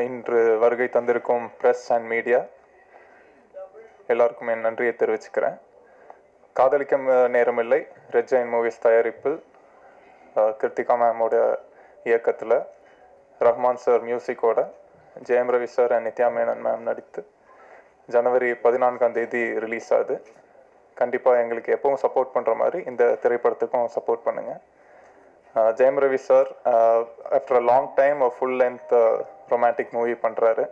இன்று வருகை தந்திருக்கும் பிரஸ் அண்ட் மீடியா எல்லாருக்கும் என் நன்றியை தெரிவிச்சுக்கிறேன். காதலிக்க நேரமில்லை ரெட் ஜெயின் மூவிஸ் தயாரிப்பில் கிருத்திகா மேமோட இயக்கத்தில் ரஹ்மான் சார் மியூசிக்கோட Jayam Ravi sir and Nithya Menen ma'am நடித்து ஜனவரி 14 ரிலீஸ் ஆகுது. கண்டிப்பாக எங்களுக்கு எப்பவும் சப்போர்ட் பண்ணுற மாதிரி இந்த திரைப்படத்துக்கும் சப்போர்ட் பண்ணுங்கள். Jayam Ravi sir after a long time full length romantic movie பண்ணுறாரு.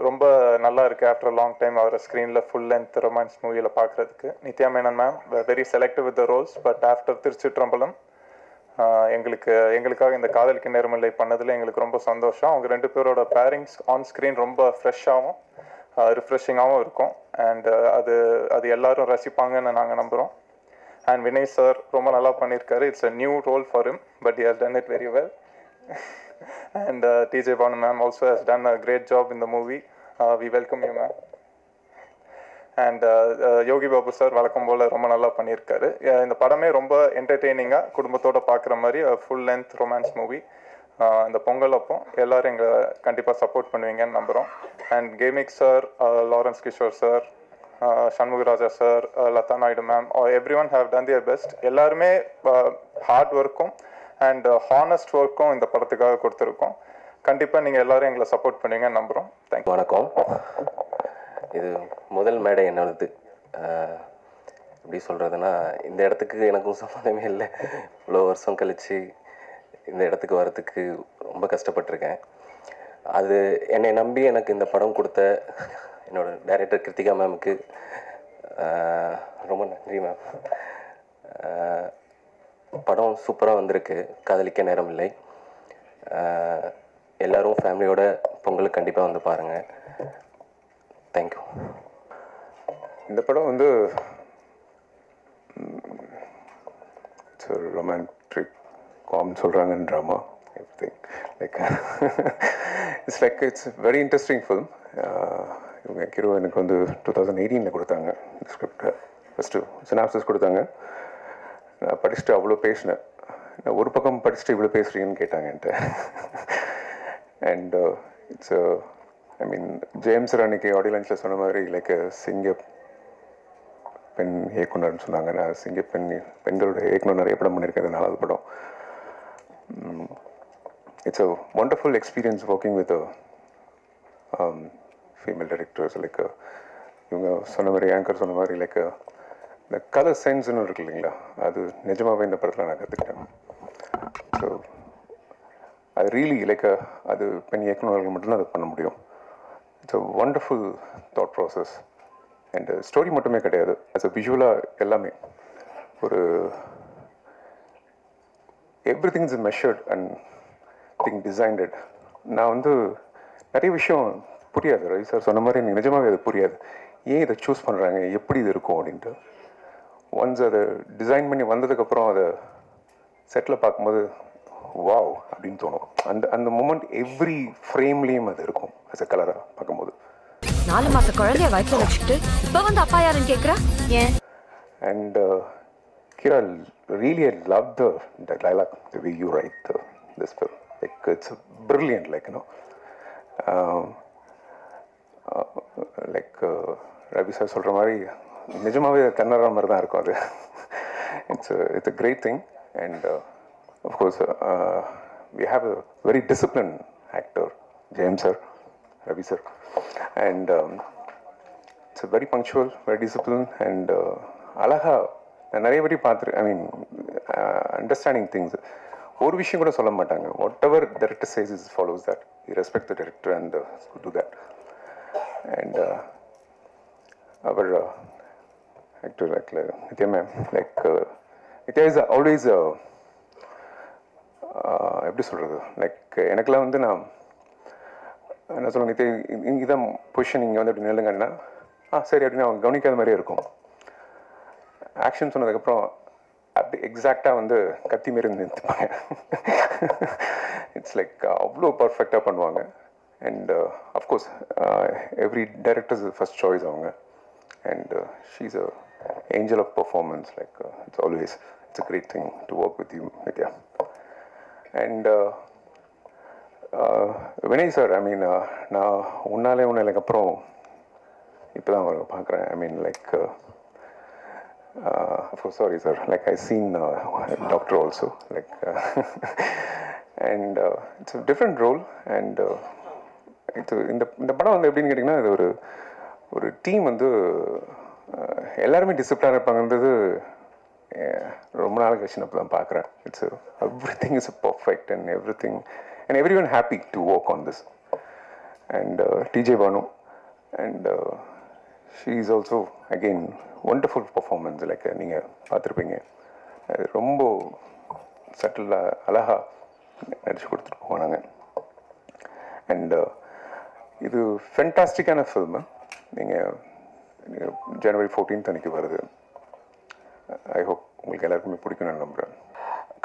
ரொம்ப நல்லா இருக்குது ஆஃப்டர் அ லாங் டைம் அவரை ஸ்க்ரீனில் ஃபுல் லென்த் ரொமான்ஸ் மூவியில் பார்க்குறதுக்கு. Nithya Menen ma'am very selective with the roles, but after Thiruchitrambalam எங்களுக்காக இந்த காதலிக்க நேரமில்லை பண்ணதில் எங்களுக்கு ரொம்ப சந்தோஷம். அவங்க 2 பேரோட பேரிங்ஸ் ஆன் ஸ்க்ரீன் ரொம்ப ஃப்ரெஷ்ஷாகவும் ரிஃப்ரெஷிங்காகவும் இருக்கும். அண்ட் அது எல்லாரும் ரசிப்பாங்கன்னு நாங்கள் நம்புகிறோம். அண்ட் வினய் சார் ரொம்ப நல்லா பண்ணியிருக்காரு. It's a new role for him, but he has done it very well. And TJ Banu ma'am also has done a great job in the movie. We welcome you ma'am. And Yogi Babu sir வழக்கம் போல் ரொம்ப நல்லா பண்ணியிருக்காரு. இந்த படமே ரொம்ப என்டர்டெய்னிங்காக குடும்பத்தோடு பார்க்குற மாதிரி ஃபுல் லென்த் ரொமான்ஸ் மூவி. இந்த பொங்கல் அப்போ எல்லோரும் எங்களை கண்டிப்பாக சப்போர்ட் பண்ணுவீங்கன்னு நம்புகிறோம். And Gavemic sir, Lawrence Kishore sir, Shanmugaraja sir, Latha Naidu ma'am, every one have done their best. எல்லாருமே ஹார்ட் ஒர்க்கும் அண்ட் ஹானஸ்ட் ஒர்க்கும் இந்த படத்துக்காக கொடுத்துருக்கோம். கண்டிப்பாக நீங்கள் எல்லோரும் எங்களை சப்போர்ட் பண்ணுவீங்கன்னு நம்புகிறோம். தேங்க்யூ. வணக்கம். இது முதல் மேடை என்னோடது. எப்படி சொல்கிறதுனா, இந்த இடத்துக்கு எனக்கும் சம்மந்தமே இல்லை. இவ்வளோ வருஷம் கழித்து இந்த இடத்துக்கு வரத்துக்கு ரொம்ப கஷ்டப்பட்டிருக்கேன். அது என்னை நம்பி எனக்கு இந்த படம் கொடுத்த என்னோடய டைரக்டர் கிருத்திகா மேமுக்கு ரொம்ப நன்றி மேம். படம் சூப்பராக வந்திருக்கு. காதலிக்க நேரம் இல்லை. எல்லோரும் ஃபேமிலியோட பொங்கலுக்கு கண்டிப்பாக வந்து பாருங்கள். தேங்க்யூ. இந்த படம் வந்து ரொமான்டிக் காம் சொல்கிறாங்கன்னு drama everything like it's very interesting film. இவங்க ஹீரோ எனக்கு வந்து 2018 கொடுத்தாங்க ஸ்கிரிப்டை. ஃபஸ்ட்டு சினாப்சிஸ் கொடுத்தாங்க. நான் படிச்சுட்டு அவ்வளோ பேசினேன். நான் ஒரு பக்கம் படிச்சுட்டு இவ்வளோ பேசுகிறீங்கன்னு கேட்டாங்க என்கிட்ட. And it's I mean James அன்னைக்கு ஆடியோ லான்ச்சில் சொன்ன மாதிரி லைக் சிங்க பெண் இயக்குனர்னு சொன்னாங்க. நான் சிங்க பெண்களோட இயக்குனர் நிறைய படம் பண்ணியிருக்கேன். இது 4வது படம். It's a wonderful experience working with female directors. Like இவங்க சொன்ன மாதிரி, ஆங்கர் சொன்ன மாதிரி, லைக் இந்த கலர் சென்ஸ்ன்னு இருக்கு இல்லைங்களா, அது நிஜமாகவே இந்த படத்தில் நான் கற்றுக்கிட்டேன். ஸோ அது ரியலி லைக் அது பெண் இயக்குநர்கள் மட்டும்தான் அது பண்ண முடியும். It's a wonderful thought process. And story மட்டுமே கிடையாது, அஸ் அ விஷுவலாக எல்லாமே ஒரு every thing is measured and thing designed. நான் வந்து நிறைய விஷயம் புரியாது. ரவி சார் சொன்ன மாதிரி எனக்கு நிஜமாகவே அது புரியாது. ஏன் இதை சூஸ் பண்ணுறாங்க, எப்படி இது இருக்கும் அப்படின்ட்டு. ஒன்ஸ் அதை டிசைன் பண்ணி வந்ததுக்கப்புறம் அதை செட்டில் பார்க்கும்போது வாவ் அப்படின்னு தோணும். அந்த மூமெண்ட் எவ்ரி ஃப்ரேம்லேயும் அது இருக்கும். அஸ் அ கலராக பார்க்கும்போது 4 மாச குழந்தைய வயிற்றுல வச்சுட்டு இப்போ வந்து அப்பா யாருன்னு கேட்குறா ஏன்? And Kira, really I love the dialogue, the way you write this film. Like it's brilliant, like you know. Like Ravi sir சொல்கிற மாதிரி நிஜமாகவே கன்னடா மாதிரி தான் இருக்கும் அது. It's a great thing. And of course we have a very disciplined actor, James sir, Ravi sir. And it's a very punctual, very disciplined and அழகா நிறைய பேர் பார்த்துரு. ஐ மீன் அண்டர்ஸ்டாண்டிங் திங்ஸ். ஒரு விஷயம் கூட சொல்ல மாட்டாங்க. Whatever director says is follows that. You respect the director and do that. And our actor like Nithya ma'am, like Nithya is always எப்படி சொல்கிறது, லைக் எனக்கெல்லாம் வந்து நான் என்ன சொல்லுவேன், நித்யா இங்கே தான் பொசிஷன், இங்கே வந்து அப்படி நில்லுங்கன்னா சரி அப்படின்னு அவங்க கவனிக்காத மாதிரியே இருக்கும். ஆக்ஷன் சொன்னதுக்கப்புறம் அப்படி எக்ஸாக்டாக வந்து கத்தி மாரி நிறுத்துப்பாங்க. இட்ஸ் லைக் அவ்வளோ பர்ஃபெக்டாக பண்ணுவாங்க. And of course every directors first choice அவங்க. And she is a angel of performance. Like it's always it's a great thing to work with you Nithya. And Vinay sir, I mean நான் உன்னாலே ஒன்று அப்புறம் இப்போ தான் பார்க்குறேன். I mean like sorry sir, like I seen doctor also, like and it's a different role, and இந்த படம் வந்து எப்படின்னு கேட்டிங்கன்னா, இது ஒரு டீம் வந்து எல்லாருமே டிசிப்ளினாக இருப்பாங்கன்றது ரொம்ப நாளைக்கு வச்சு நான் இப்போ தான் பார்க்குறேன். It's everything is perfect and everything and every one happy to work on this. And DJ Banu, and she is also again wonderful performance. Like நீங்கள் பார்த்துருப்பீங்க, ரொம்ப சட்டிலாக அழகாக நடிச்சு கொடுத்துட்டு போனாங்க. அண்ட் இது ஃபென்டாஸ்டிக்கான ஃபில்மு. நீங்கள் ஜனவரி 14th அன்றைக்கி வருது. ஐ ஹோப் உங்களுக்கு எல்லாருக்குமே பிடிக்கும்னு நம்புகிறேன்.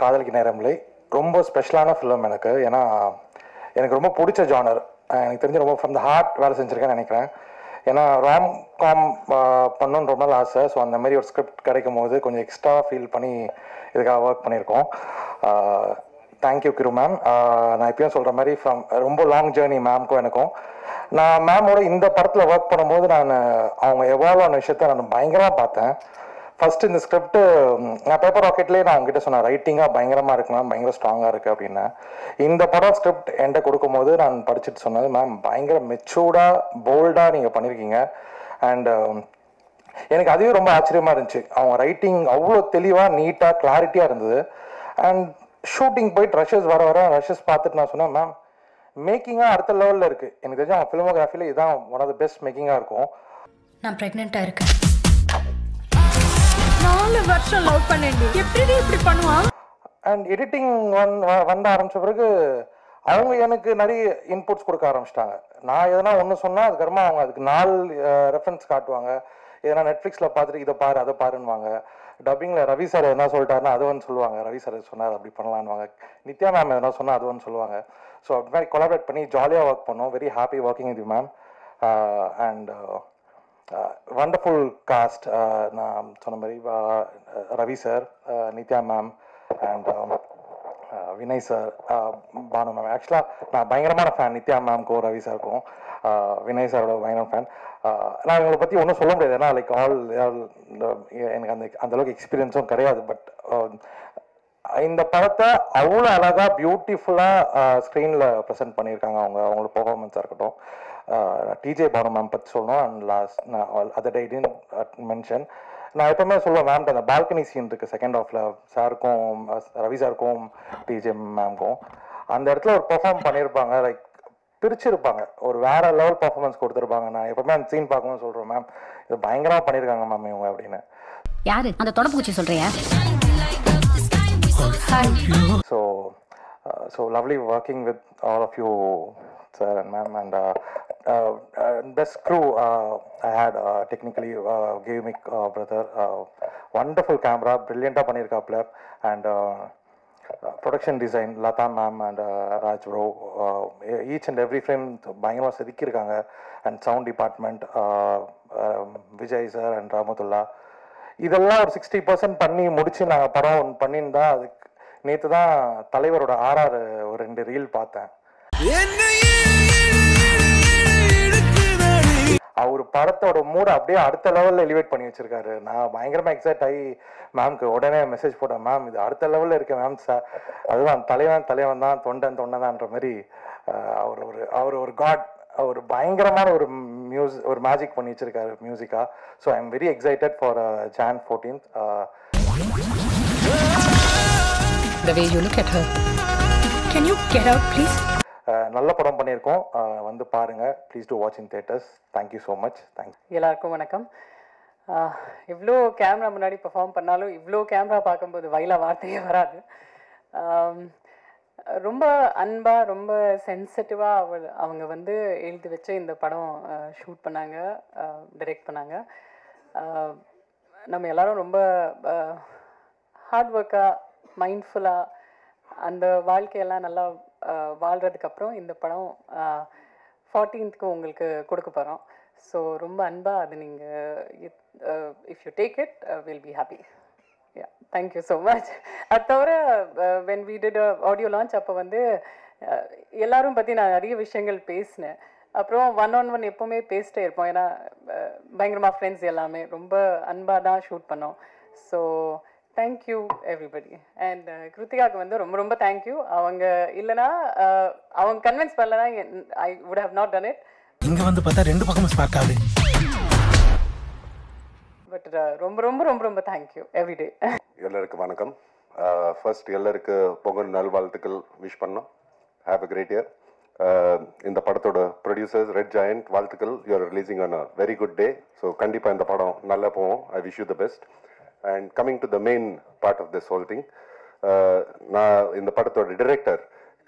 காதலிக்கு நேரமில்லை ரொம்ப ஸ்பெஷலான ஃபிலிம் எனக்கு. ஏன்னா எனக்கு ரொம்ப பிடிச்ச ஜானர். எனக்கு தெரிஞ்சு ரொம்ப ஃப்ரம் த ஹார்ட் வேலை செஞ்சுருக்கேன்னு நினைக்கிறேன். ஏன்னா ராம் காம் பண்ணணுன்னு ரொம்ப நாள் ஆசை. ஸோ அந்த மாதிரி ஒரு ஸ்கிரிப்ட் கிடைக்கும் போது கொஞ்சம் எக்ஸ்ட்ரா ஃபீல் பண்ணி இதுக்காக ஒர்க் பண்ணியிருக்கோம். தேங்க்யூ கிரு மேம். நான் இப்பயும் சொல்கிற மாதிரி ரொம்ப லாங் ஜேர்னி மேம்க்கும் எனக்கும். நான் மேமோட இந்த படத்தில் ஒர்க் பண்ணும்போது அவங்க எவால்வ் ஆன விஷயத்த நான் பயங்கரமாக பார்த்தேன். ஃபஸ்ட்டு இந்த ஸ்கிரிப்ட்டு நான் பேப்பர் ராக்கெட்லேயே நான் அவங்ககிட்ட சொன்னேன், ரைட்டிங்காக பயங்கரமாக இருக்கு மேம், பயங்கர ஸ்ட்ராங்காக இருக்குது அப்படின்னு. இந்த படம் ஸ்கிரிப்ட் என்கிட்ட கொடுக்கும்போது நான் படிச்சுட்டு சொன்னது, மேம் பயங்கர மெச்சூர்டாக போல்டாக நீங்கள் பண்ணியிருக்கீங்க. அண்ட் எனக்கு அதுவே ரொம்ப ஆச்சரியமாக இருந்துச்சு. அவங்க ரைட்டிங் அவ்வளோ தெளிவாக நீட்டாக கிளாரிட்டியாக இருந்தது. அண்ட் ஷூட்டிங் போயிட்டு ரஷஸ் வர ரஷஸ் பார்த்துட்டு நான் சொன்னேன், மேம் மேக்கிங்காக அடுத்த லெவலில் இருக்குது. எனக்கு தெரிஞ்சு அவங்க ஃபிலிமோகிராஃபியில் இதுதான் ஒன் ஆஃப் த பெஸ்ட் மேக்கிங்காக இருக்கும். நான் ப்ரெக்னெண்ட்டாக இருக்கேன். 4 வருஷம் லவ் பண்ணேன், எப்படி இப்படி பண்ணுவான்? அண்ட் எடிட்டிங் வந்த ஆரம்பித்த பிறகு அவங்க எனக்கு நிறைய இன்புட்ஸ் கொடுக்க ஆரம்பிச்சிட்டாங்க. நான் எதனா ஒன்று சொன்னால் அதுக்கப்புறமா அவங்க அதுக்கு 4 ரெஃபரன்ஸ் காட்டுவாங்க. எதனா நெட்ஃப்ளிக்ஸில் பார்த்துட்டு இதை பாரு அதை பாருன்னுவாங்க. டப்பிங்கில் ரவி சார் எதனா சொல்லிட்டாருன்னா அது வந்து சொல்லுவாங்க, ரவி சார் சொன்னார் அப்படி பண்ணலான்வாங்க. நித்யா மேம் எதனா சொன்னால் அது வந்து சொல்லுவாங்க. ஸோ அப்படி மாதிரி கொலாபரேட் பண்ணி ஜாலியாக ஒர்க் பண்ணோம். Very happy working with you ma'am. And wonderful cast. நான் சொன்ன மாதிரி Ravi sir, Nithya ma'am, and Vinay sir, Banu ma'am. ஆக்சுவலாக நான் பயங்கரமான ஃபேன் நித்யா மேம்க்கும் ரவி சாருக்கும். வினய் சாரோட பயங்கர ஃபேன். நான் இவங்களை பற்றி ஒன்றும் சொல்ல முடியாது, ஏன்னா லைக் எனக்கு அந்தளவுக்கு எக்ஸ்பீரியன்ஸும் கிடையாது. பட் இந்த படத்தை அவ்வளோ அழகாக பியூட்டிஃபுல்லாக ஸ்க்ரீனில் ப்ரெசென்ட் பண்ணியிருக்காங்க. அவங்களோட பெர்ஃபார்மன்ஸாக இருக்கட்டும். டிஜே பானு மேம் பற்றி சொல்லணும். அண்ட் லாஸ்ட் நான் அதை டெய்லியும் மென்ஷன் நான் எப்பவுமே சொல்லுவேன் மேம், அந்த பால்கனி சீன் இருக்குது செகண்ட் ஹாஃபில் சாருக்கும் ரவி சாருக்கும் டிஜே மேம்க்கும். அந்த இடத்துல ஒரு பெர்ஃபார்ம் பண்ணியிருப்பாங்க, லைக் பிரிச்சிருப்பாங்க, ஒரு வேற லெவல் பர்ஃபார்மன்ஸ் கொடுத்துருப்பாங்க. நான் எப்பவுமே அந்த சீன் பார்க்கும்போது சொல்கிறேன், மேம் இது பயங்கரமாக பண்ணியிருக்காங்க மேம் இவங்க அப்படின்னு. யாரு அந்த தொடப்பூச்சி சொல்றியா? So lovely working with all of you, sir and ma'am, and best crew I had. Technically gave me brother, wonderful camera, brilliant பண்ணிருக்காப்ல. And production design Lata ma'am and Raj bro, each and every frame பயங்கரமா செதுக்கியிருக்காங்க. And sound department Vijay sir and ராமதுல்லா, இதெல்லாம் ஒரு 60% பண்ணி முடிச்சு நாங்கள் படம் பண்ணியிருந்தா. அதுக்கு நேற்று தான் தலைவரோட RR ஒரு 2 ரீல் பார்த்தேன். அவர் படத்தோட மூட அப்படியே அடுத்த லெவலில் எலிவேட் பண்ணி வச்சிருக்காரு. நான் பயங்கரமாக எக்ஸைட் ஆகி மேம்க்கு உடனே மெசேஜ் போட்டேன், மேம் இது அடுத்த லெவலில் இருக்க மேம் சார், அதுதான் தலைவன் தான் தொண்டன் தான்ற மாதிரி. அவர் ஒரு காட், ஒரு பயங்கரமான ஒரு மேஜிக் பண்ணி வச்சிருக்காரு மியூசிக்கா. So I am very excited for Jan 14th. The way you look at her. Can you get out please? நல்ல படம் பண்ணியிருக்கோம், வந்து பாருங்க. Please do watch in theatres. Thank you so much. Thanks. எல்லாருக்கும் வணக்கம். இவ்வளோ கேமரா முன்னாடி பெர்ஃபார்ம் பண்ணாலும் இவ்வளோ கேமரா பார்க்கும்போது வயலா வார்த்தையே வராது. ரொம்ப அன்பாக ரொம்ப சென்சிட்டிவாக அவங்க வந்து எழுதி வச்சு இந்த படம் ஷூட் பண்ணாங்க, டைரக்ட் பண்ணாங்க. நம்ம எல்லாரும் ரொம்ப ஹார்ட் ஒர்க்காக மைண்ட்ஃபுல்லாக அந்த வாழ்க்கையெல்லாம் நல்லா வாழ்கிறதுக்கப்புறம் இந்த படம் 14th உங்களுக்கு கொடுக்க போகிறோம். ஸோ ரொம்ப அன்பாக அது நீங்கள் if you take it will be happy. Yeah, thank you so much. அது தவிர when we did a audio launch அப்போ வந்து எல்லாரும் பற்றி நான் நிறைய விஷயங்கள் பேசினேன். அப்புறம் 1-on-1 எப்போவுமே பேசிட்டே இருப்போம். ஏன்னா பயங்கரமாக ஃப்ரெண்ட்ஸ் எல்லாமே ரொம்ப அன்பாக தான் ஷூட் பண்ணோம். So thank you everybody. அண்ட் கிருத்திகாவுக்கு வந்து ரொம்ப ரொம்ப தேங்க்யூ. அவங்க இல்லைனா அவங்க கன்வின்ஸ் பண்ணலனா I would have not done it. இங்கே வந்து பார்த்தா 2 பக்கமும் ஸ்பார்க் ஆகுது. பட் ரொம்ப ரொம்ப ரொம்ப ரொம்ப தேங்க்யூ எவ்ரிடே. எல்லாருக்கும் வணக்கம். ஃபர்ஸ்ட் எல்லாருக்கு பொங்கல் நல்வாழ்த்துக்கள் விஷ் பண்ணோம். Have a great year. இந்த படத்தோட ப்ரொடியூசர்ஸ் ரெட் ஜாயண்ட் வாழ்த்துக்கள். You're releasing on a very good day. So கண்டிப்பாக இந்த படம் நல்லா போவோம். I wish you the best. And coming to the main part of this whole thing, நான் இந்த படத்தோட டிரெக்டர்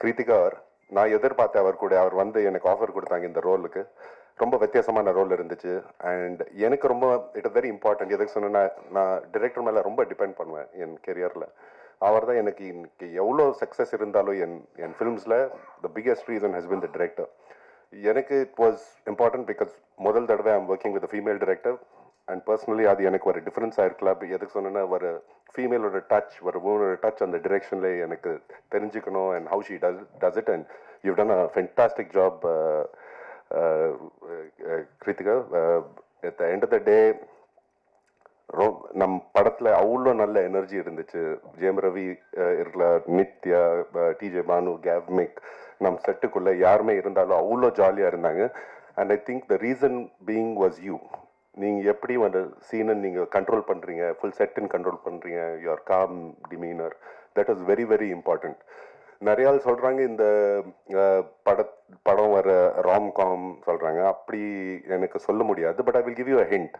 கிருத்திகா நான் எதிர்பார்த்தேன். அவர் வந்து எனக்கு ஆஃபர் கொடுத்தாங்க இந்த ரோலுக்கு. ரொம்ப வித்தியாசமான ரோல் இருந்துச்சு. அண்ட் எனக்கு ரொம்ப இட் இஸ் வெரி இம்பார்ட்டன்ட். எதுக்கு சொன்னேன்னா, நான் டிரெக்டர் மேலே ரொம்ப டிபெண்ட் பண்ணுவேன் என் கெரியரில். அவர் தான் எனக்கு இன்னைக்கு எவ்வளோ சக்ஸஸ் இருந்தாலும் என் ஃபிலிம்ஸில் the biggest reason has been the director. எனக்கு இட் வாஸ் இம்பார்ட்டன்ட் பிகாஸ் முதல் தடவை I'm working with female director. And personally அது எனக்கு ஒரு டிஃப்ரென்ஸாக இருக்கலாம். எதுக்கு சொன்னேன்னா, ஒரு ஃபீமேலோட டச், ஒரு உமனோட டச் அந்த டிரெக்ஷனில் எனக்கு தெரிஞ்சுக்கணும். And how she does it. And you done a fantastic job Kiruthiga. At the end of the day நம் படத்தில் அவ்வளோ நல்ல எனர்ஜி இருந்துச்சு. ஜெயம் ரவி இருக்கலாம், நித்யா, டிஜே பானு, கேவ்மிக், நம் செட்டுக்குள்ளே யாருமே இருந்தாலும் அவ்வளோ ஜாலியாக இருந்தாங்க. And I think the reason being was you. நீங்கள் எப்படி அந்த சீனை நீங்கள் கண்ட்ரோல் பண்ணுறீங்க, ஃபுல் செட்டின் கண்ட்ரோல் பண்ணுறீங்க, your calm demeanour, that is very very important. நிறைய ஆள் சொல்கிறாங்க இந்த படம் வர ராம்காம் சொல்கிறாங்க. அப்படி எனக்கு சொல்ல முடியாது. But I will give you a hint.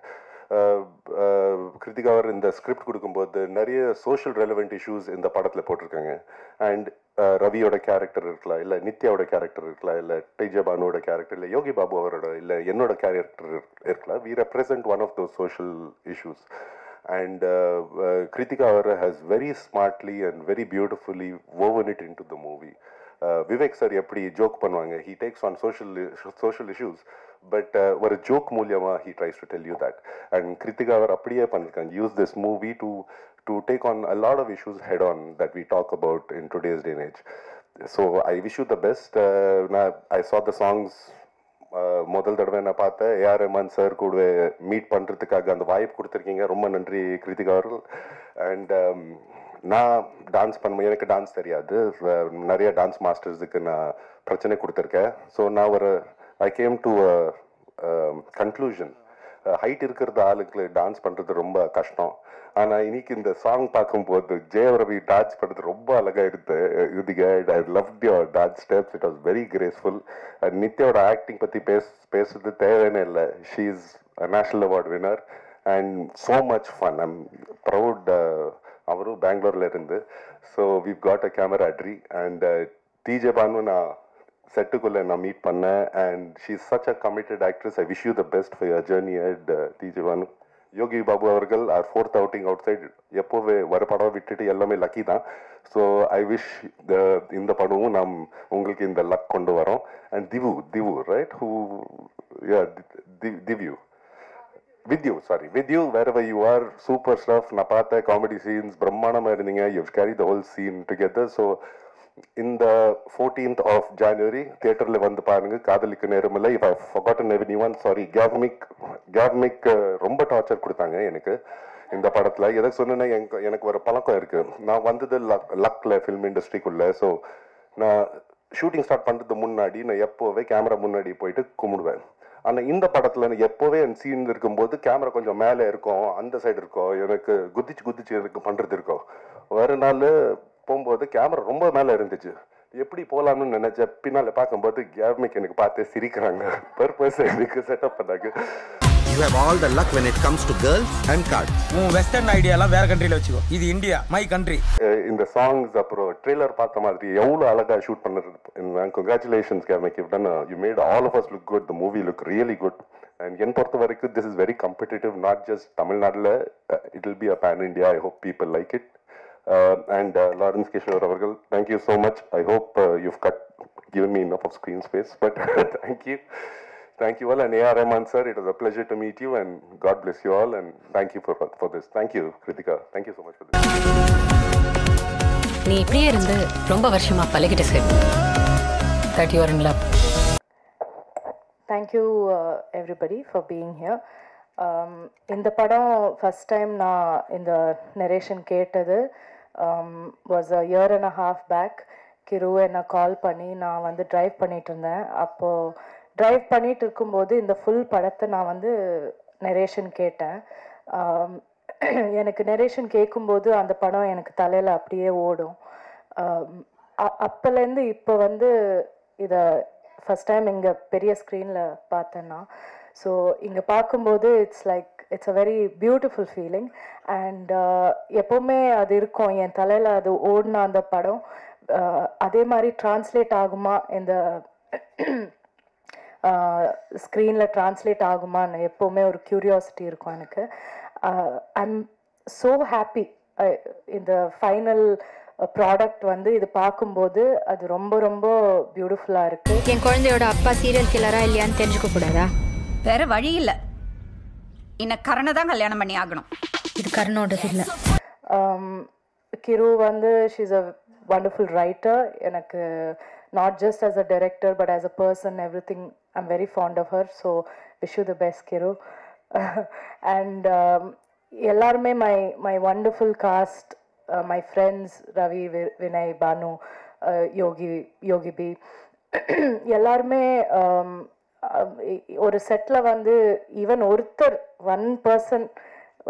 Kiruthiga அவர் இந்த ஸ்கிரிப்ட் கொடுக்கும்போது நிறைய சோஷியல் ரெலவெண்ட் இஷ்யூஸ் இந்த படத்தில் போட்டிருக்காங்க. அண்ட் ரவியோட கேரக்டர் இருக்கலாம், இல்லை நித்யாவோட கேரக்டர் இருக்கலாம், இல்லை டிஜே பானுவோட கேரக்டர், இல்லை யோகி பாபு அவரோட, இல்லை என்னோட கேரக்டர் இருக்கலாம். We represent one of those social issues. And Kritika has very smartly and very beautifully woven it into the movie. Vivek sir eppadi joke பண்ணுவாங்க, he takes on social issues, but ஒரு joke மூலமா he tries to tell you that. And Kritika அப்படியே பண்ணிருக்காங்க. Use this movie to take on a lot of issues head on that we talk about in today's day and age. So I wish you the best. I saw the songs. முதல் தடவை நான் பார்த்தேன். AR Rahman sir கூட meet பண்ணுறதுக்காக அந்த வாய்ப்பு கொடுத்துருக்கீங்க. ரொம்ப நன்றி கிருத்திகா அவர்கள். அண்ட் நான் டான்ஸ் எனக்கு டான்ஸ் தெரியாது. நிறைய டான்ஸ் மாஸ்டர்ஸுக்கு நான் பிரச்சனை கொடுத்துருக்கேன். ஸோ நான் I came to conclusion, height இருக்கிறது ஆளுக்கு டான்ஸ் பண்ணுறது ரொம்ப கஷ்டம். ஆனால் இன்னைக்கு இந்த சாங் பார்க்கும்போது ஜெயம் ரவி டான்ஸ் பண்ணுறது ரொம்ப அழகாக இருந்தது. I loved your dance steps. It was very graceful. And நித்யாவோட ஆக்டிங் பற்றி பேசுறது தேவையான இல்லை. She is national award winner and so much fun. I'm proud. அவரும் பெங்களூரில் இருந்து. So we've got a camaraderie. And DJ Bhanu நான் செட்டுக்குள்ளே நான் மீட் பண்ணேன். And she is such a committed actress. I wish you the best for your journey at TJ Bhanu. Yogi Babu அவர்கள் are 4th outing outside. எப்போவே வர படம் விட்டுட்டு எல்லாமே லக்கி தான். ஸோ ஐ விஷ் இந்த படமும் நாம் உங்களுக்கு இந்த லக் கொண்டு வரோம். அண்ட் திவு ரைட் ஹூ திவ்யூ with you wherever you are, super stuff. நான் பார்த்த காமெடி சீன்ஸ் பிரம்மாண்டமாக இருந்தீங்க. you've carried the whole scene together. So இந்த 14th of January தியேட்டரில் வந்து பாருங்க. காதலிக்கு நேரமில்லை. if I've forgotten anyone, sorry. கேவ்மிக் ரொம்ப டார்ச்சர் கொடுத்தாங்க எனக்கு இந்த படத்தில். எதுக்கு சொன்னேன்னா, எனக்கு ஒரு பழக்கம் இருக்குது. நான் வந்தது லக்கில் ஃபில்ம் இண்டஸ்ட்ரிக்குள்ளே. ஸோ நான் ஷூட்டிங் ஸ்டார்ட் பண்ணுறது முன்னாடி நான் எப்போவே கேமரா முன்னாடி போயிட்டு கும்பிடுவேன். ஆனால் இந்த படத்தில் எப்போவே என் சீன் இருக்கும்போது கேமரா கொஞ்சம் மேலே இருக்கும், அந்த சைடு இருக்கும், எனக்கு குதிச்சு எனக்கு பண்ணுறது இருக்கும். ஒரு நாள் போகும்போது கேமரா ரொம்ப மேலே இருந்துச்சு. எப்படி போகலான்னு நினைச்ச பின்னால் பார்க்கும்போது கேவ்மிக் எனக்கு பார்த்து சிரிக்கிறாங்க. பர்பஸ் எனக்கு செட்டப் பண்ணாங்க. You have all the luck when it comes to girls and cards. Western ஐடியாலாம் வேற கண்ட்ரியில் வச்சுக்கோ. இது இந்தியா, மை கண்ட்ரி. இந்த சாங்ஸ் அப்புறம் ட்ரெய்லர் பார்த்த மாதிரி எவ்வளோ அழகாக ஷூட் பண்ணுறது. Congratulations கேவ்மிக். You made all of us look good. The movie look really good. And என் பொறுத்த வரைக்கும் this is very competitive, not just தமிழ்நாட்டில். It will be a pan India. I hope people like it. And Lawrence Kishore Avargal, thank you so much. I hope you've given me enough of screen space, but thank you all. And A.R. Rahman sir, it was a pleasure to meet you, and God bless you all, and thank you for this. Thank you Kritika, thank you so much for this. நீ இப்படியே இருந்து ரொம்ப வருஷமா பழகிட்ட sir. that you are in love. Thank you everybody for being here. இந்த படம் first time நான் இந்த narration கேட்டது was a year and a half back. Kiru என்னை கால் பண்ணி நான் வந்து ட்ரைவ் பண்ணிட்டு இருந்தேன். அப்போது ட்ரைவ் பண்ணிட்டு இருக்கும்போது இந்த ஃபுல் படத்தை நான் வந்து நரேஷன் கேட்டேன். எனக்கு நரேஷன் கேட்கும்போது அந்த படம் எனக்கு தலையில் அப்படியே ஓடும். அப்போலேருந்து இப்போ வந்து இதை ஃபஸ்ட் டைம் இங்கே பெரிய ஸ்க்ரீனில் பார்த்தேன்னா, ஸோ இங்கே பார்க்கும்போது it's a very beautiful feeling. And எப்போவுமே அது இருக்கும் என் தலையில், அது ஓடின அந்த படம் அதே மாதிரி ட்ரான்ஸ்லேட் ஆகுமா, இந்த ஸ்க்ரீனில் ட்ரான்ஸ்லேட் ஆகுமான்னு எப்போவுமே ஒரு க்யூரியாசிட்டி இருக்கும் எனக்கு. ஐம் ஸோ ஹாப்பி இந்த ஃபைனல் ப்ராடக்ட் வந்து இது பார்க்கும்போது அது ரொம்ப ரொம்ப பியூட்டிஃபுல்லாக இருக்குது. என் குழந்தையோட அப்பா சீரியல் கில்லரா இல்லையான்னு தெரிஞ்சுக்க கூடாதா? வேற வழி இல்லை, இன்னும் கரணை தான் கல்யாணம் பண்ணி ஆகணும். இது கர்ணோடது இல்லை. கிரு வந்து ஷீஸ் அ வண்டர்ஃபுல் ரைட்டர். எனக்கு not just as a director but as a person everything I'm very fond of her. So wish you the best Kiru. And எல்லாருமே my wonderful cast, my friends Ravi, Vinay, Banu, Yogi B, எல்லாருமே ஒரு settle வந்து even ஒருத்தர் 1%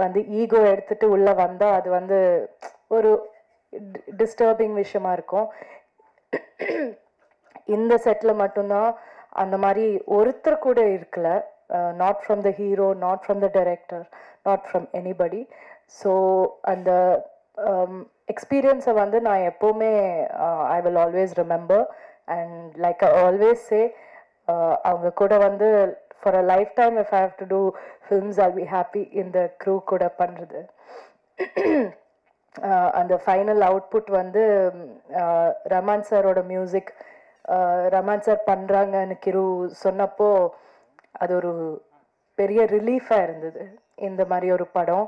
வந்து ego எடுத்துகிட்டு உள்ளே வந்தால் அது வந்து ஒரு டிஸ்டர்பிங் விஷயமா இருக்கும். இந்த செட்டில் மட்டும்தான் அந்த மாதிரி ஒருத்தர் கூட இருக்கல. Not from the hero, not from the director, not from anybody. So அந்த எக்ஸ்பீரியன்ஸை வந்து நான் எப்போவுமே I will always remember. And like I always say, அவங்க கூட வந்து for a lifetime if I have to do films I'll be happy இந்த crew கூட பண்ணுறது. அந்த ஃபைனல் அவுட்புட் வந்து ரமான் சாரோட மியூசிக், ரமான் சார் பண்ணுறாங்கன்னு கிரு சொன்னப்போ அது ஒரு பெரிய ரிலீஃபாக இருந்தது. இந்த மாதிரி ஒரு படம்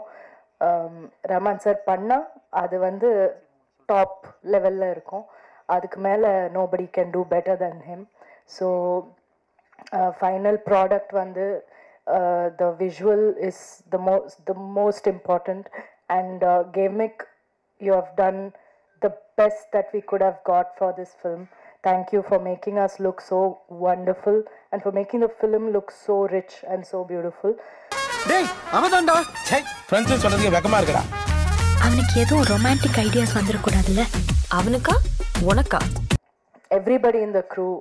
ரமான் சார் பண்ணால் அது வந்து டாப் லெவலில் இருக்கும். அதுக்கு மேலே nobody can do better then him. So final product வந்து the visual is the most important. And Gavemic, you have done the best that we could have got for this film. Thank you for making us look so wonderful and for making the film look so rich and so beautiful. டேய் அவதான்டா, சை friends சொல்றதுக்கு வெக்கமா இருக்குடா. அவனுக்கு எதுவும் romantic ideas வந்துட கூடாதுல்ல? அவனுக்கா உனக்கா? Everybody in the crew,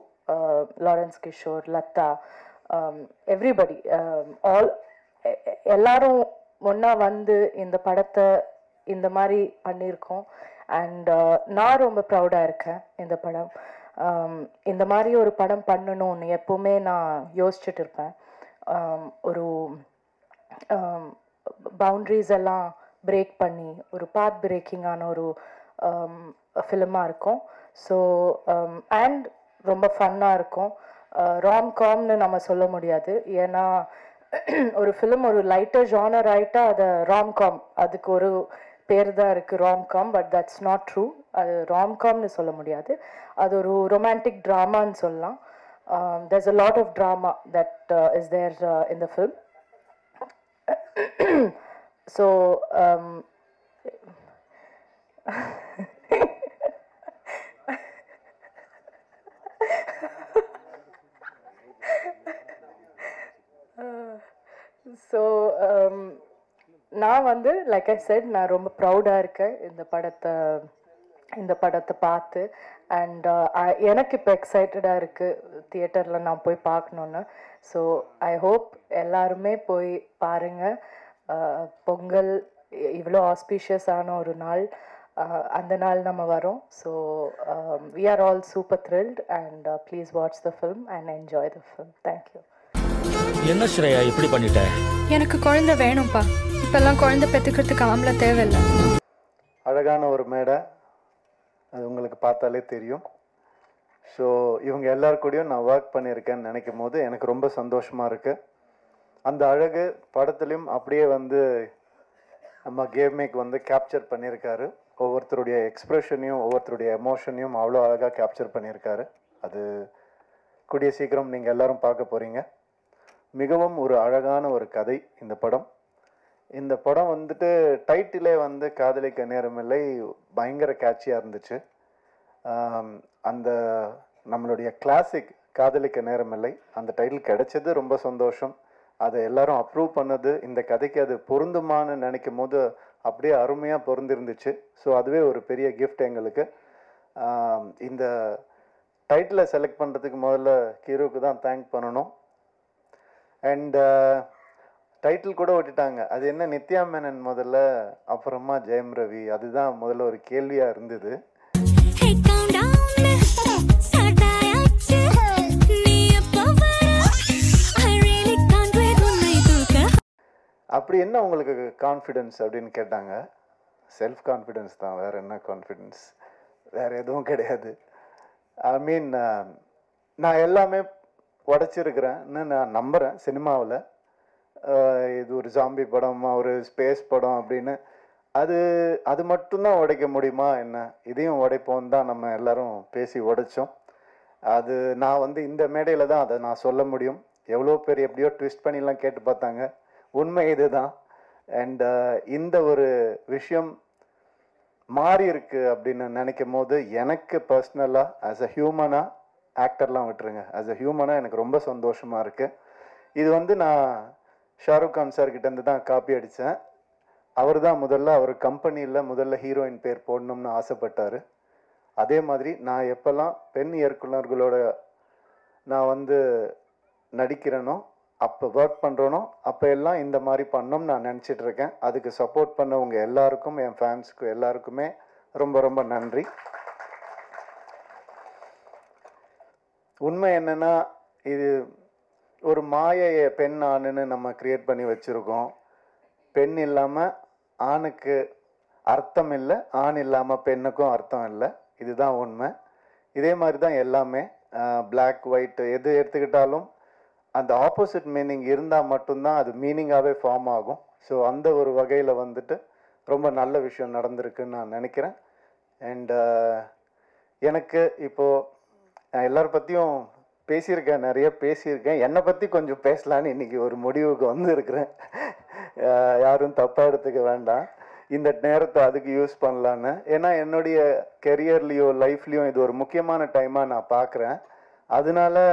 Lawrence Kishore, Latta, everybody, all எல்லாரும் ஒன்றா வந்து இந்த படத்தை இந்த மாதிரி பண்ணியிருக்கோம். அண்ட் நான் ரொம்ப ப்ரௌடாக இருக்கேன். இந்த படம் இந்த மாதிரி ஒரு படம் பண்ணணும்னு எப்போவுமே நான் யோசிச்சுட்டு இருப்பேன். ஒரு பவுண்ட்ரிஸ் எல்லாம் பிரேக் பண்ணி ஒரு பாத் பிரேக்கிங்கான ஒரு ஃபிலிமாக இருக்கும். ஸோ அண்ட் ரொம்ப ஃபன்னாக இருக்கும். ராம்காம்னு நம்ம சொல்ல முடியாது, ஏன்னா ஒரு ஃபிலிம் ஒரு லைட்டர் ஜானர் ஆகிட்டா அதை ராம்காம், அதுக்கு ஒரு பேர் தான் இருக்குது romcom. But that's not true. அது ராம்காம்னு சொல்ல முடியாது, அது ஒரு ரொமான்டிக் ட்ராமான்னு சொல்லலாம். there's a lot of drama that is there in the film. So நான் வந்து லைக் ஐ செட், நான் ரொம்ப ப்ரௌடாக இருக்கேன் இந்த படத்தை பார்த்து. அண்ட் எனக்கு இப்போ எக்ஸைட்டடாக இருக்குது தியேட்டரில் நான் போய் பார்க்கணுன்னு. ஸோ ஐ ஹோப் எல்லாருமே போய் பாருங்கள். பொங்கல் இவ்வளோ ஆஸ்பீஷியஸான ஒரு நாள், அந்த நாள் நம்ம வரோம். So we are all super thrilled and please watch the film and enjoy the film. Thank you. என்ன ஸ்ரேயா இப்படி பண்ணிட்ட? எனக்கு குழந்தை வேணும்ப்பா. இப்பெல்லாம் குழந்தை பெற்றுக்கிறதுக்கு ஆம்பளை தேவையில்லை. அழகான ஒரு மேடை, அது உங்களுக்கு பார்த்தாலே தெரியும். ஸோ இவங்க எல்லாருக்கூடையும் நான் ஒர்க் பண்ணியிருக்கேன்னு நினைக்கும் போது எனக்கு ரொம்ப சந்தோஷமாக இருக்குது. அந்த அழகு படத்துலையும் அப்படியே வந்து நம்ம கேம்மேக் வந்து கேப்சர் பண்ணியிருக்காரு. ஒவ்வொருத்தருடைய எக்ஸ்ப்ரெஷனையும் ஒவ்வொருத்தருடைய எமோஷனையும் அவ்வளோ அழகாக கேப்சர் பண்ணியிருக்காரு. அது கூடிய சீக்கிரம் நீங்கள் எல்லாரும் பார்க்க போகிறீங்க. மிகவும் ஒரு அழகான ஒரு கதை இந்த படம். இந்த படம் வந்துட்டு டைட்டிலே வந்து காதலிக்க நேரமில்லை பயங்கர கேட்சியாக இருந்துச்சு. அந்த நம்மளுடைய கிளாசிக் காதலிக்க நேரமில்லை அந்த டைட்டில் கிடைச்சது ரொம்ப சந்தோஷம். அதை எல்லாரும் அப்ரூவ் பண்ணது, இந்த கதைக்கு அது பொருந்துமான்னு நினைக்கும் போது அப்படியே அருமையாக பொருந்திருந்துச்சு. ஸோ அதுவே ஒரு பெரிய கிஃப்ட் எங்களுக்கு. இந்த டைட்டிலை செலக்ட் பண்ணுறதுக்கு முதல்ல ஹீரோவுக்கு தான் தேங்க் பண்ணணும். அண்ட் டைட்டில் கூட விட்டுட்டாங்க, அது என்ன நித்யா மேனன் முதல்ல, அப்புறமா ஜெயம் ரவி, அதுதான் முதல்ல ஒரு கேள்வியாக இருந்தது. அப்படி என்ன உங்களுக்கு கான்ஃபிடென்ஸ் அப்படின்னு கேட்டாங்க. செல்ஃப் கான்ஃபிடென்ஸ் தான், வேறு என்ன கான்ஃபிடென்ஸ், வேறு எதுவும் கிடையாது. ஐ மீன் நான் எல்லாமே உடச்சிருக்கிறேன்னு நான் நம்புகிறேன் சினிமாவில். இது ஒரு ஜாம்பி படம், ஒரு ஸ்பேஸ் படம் அப்படின்னு அது மட்டும்தான் உடைக்க முடியுமா என்ன, இதையும் உடைப்போம் தான் நம்ம எல்லாரும் பேசி உடைச்சோம். அது நான் வந்து இந்த மேடையில் தான் அதை நான் சொல்ல முடியும். எவ்வளோ பேர் எப்படியோ ட்விஸ்ட் பண்ணிலாம் கேட்டு பார்த்தாங்க, உண்மை இது தான். அண்ட் இந்த ஒரு விஷயம் மாறி இருக்கு அப்படின்னு நினைக்கும் போது எனக்கு பர்சனலாக ஆஸ் அ ஹியூமனாக, ஆக்டர்லாம் விட்டுருங்க, ஆஸ் அ ஹியூமனாக எனக்கு ரொம்ப சந்தோஷமாக இருக்குது. இது வந்து நான் ஷாருக் கான் சார்கிட்டேருந்து தான் காப்பி அடித்தேன். அவர் தான் அவர் கம்பெனியில் முதல்ல ஹீரோயின் பேர் போடணும்னு ஆசைப்பட்டார். அதே மாதிரி நான் எப்போல்லாம் பெண் இயக்குனர்களோட நான் வந்து நடிக்கிறேனோ, அப்போ ஒர்க் பண்ணுறனோ, அப்போ எல்லாம் இந்த மாதிரி பண்ணோம்னு நான் நினச்சிட்ருக்கேன். அதுக்கு சப்போர்ட் பண்ணவங்க எல்லாருக்கும், என் ஃபேன்ஸுக்கு எல்லாருக்குமே ரொம்ப ரொம்ப நன்றி. உண்மை என்னென்னா, இது ஒரு மாயையை பெண் ஆணுன்னு நம்ம கிரியேட் பண்ணி வச்சுருக்கோம். பெண் இல்லாமல் ஆணுக்கு அர்த்தம் இல்லை, ஆண் இல்லாமல் பெண்ணுக்கும் அர்த்தம் இல்லை. இதுதான் உண்மை. இதே மாதிரி தான் எல்லாமே, பிளாக் ஒயிட் எது எடுத்துக்கிட்டாலும் அந்த ஆப்போசிட் மீனிங் இருந்தால் மட்டும்தான் அது மீனிங்காகவே ஃபார்ம் ஆகும். ஸோ அந்த ஒரு வகையில் வந்துட்டு ரொம்ப நல்ல விஷயம் நடந்திருக்குன்னு நான் நினைக்கிறேன். அண்ட் எனக்கு இப்போது நான் எல்லாரை பற்றியும் பேசியிருக்கேன், நிறைய பேசியிருக்கேன். என்னை பற்றி கொஞ்சம் பேசலான்னு இன்றைக்கி ஒரு முடிவுக்கு வந்துருக்கிறேன். யாரும் தப்பாக எடுத்துக்க வேண்டாம், இந்த நேரத்தை அதுக்கு யூஸ் பண்ணலான்னு. ஏன்னா என்னுடைய கெரியர்லேயோ லைஃப்லேயும் இது ஒரு முக்கியமான டைமாக நான் பார்க்குறேன். அதனால